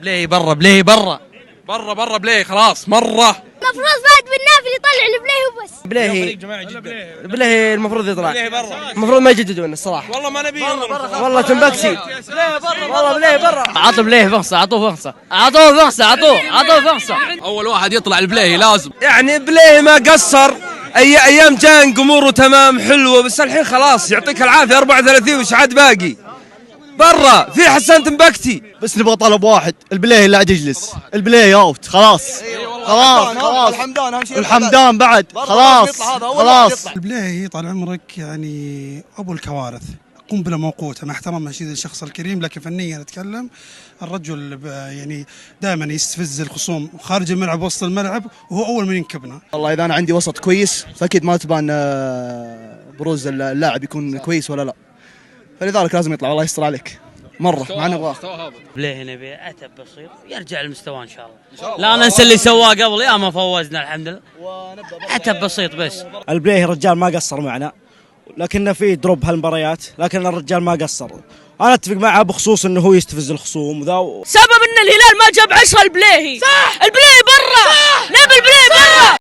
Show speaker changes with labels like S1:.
S1: بليهي برا بليهي برا برا برا بليهي خلاص مرة.
S2: المفروض فهد بن نافل يطلع البليهي وبس.
S3: بليهي المفروض يطلع.
S1: بليهي برا.
S3: المفروض ما يجددون الصراحه.
S1: والله ما نبي
S3: والله تنبكسي. والله بليهي برا.
S4: عطوا بليهي فرصة، عطوه فرصة.
S1: اول واحد يطلع البليهي لازم.
S3: يعني بليهي ما قصر. ايام جان اموره تمام حلوه، بس الحين خلاص يعطيك العافيه 34 وش عاد باقي. برا في حسان تنبكتي.
S5: بس نبغى طلب واحد، البليهي لا عاد يجلس، البليهي اوت خلاص. خلاص الحمدان بعد خلاص.
S6: البليهي طال عمرك يعني ابو الكوارث، قنبله موقوته، مع احترام مشيد الشخص الكريم، لكن فنيا نتكلم الرجل يعني دائما يستفز الخصوم خارج الملعب وسط الملعب، وهو اول من ينكبنا.
S5: والله اذا انا عندي وسط كويس فاكيد ما تبان بروز اللاعب يكون كويس ولا لا، فلذلك لازم يطلع. الله يستر عليك مره ما نبغاه.
S4: بليهي نبي عتب بسيط يرجع لمستواه ان شاء الله. لا ننسى اللي سواه قبل، يا ما فوزنا الحمد لله. عتب بسيط بس.
S3: البليهي رجال ما قصر معنا، لكنه في دروب هالمباريات، لكن الرجال ما قصر. انا اتفق معه بخصوص انه هو يستفز الخصوم وذا.
S4: سبب ان الهلال ما جاب 10 البليهي. صح البليهي برا. نبي البليهي برا.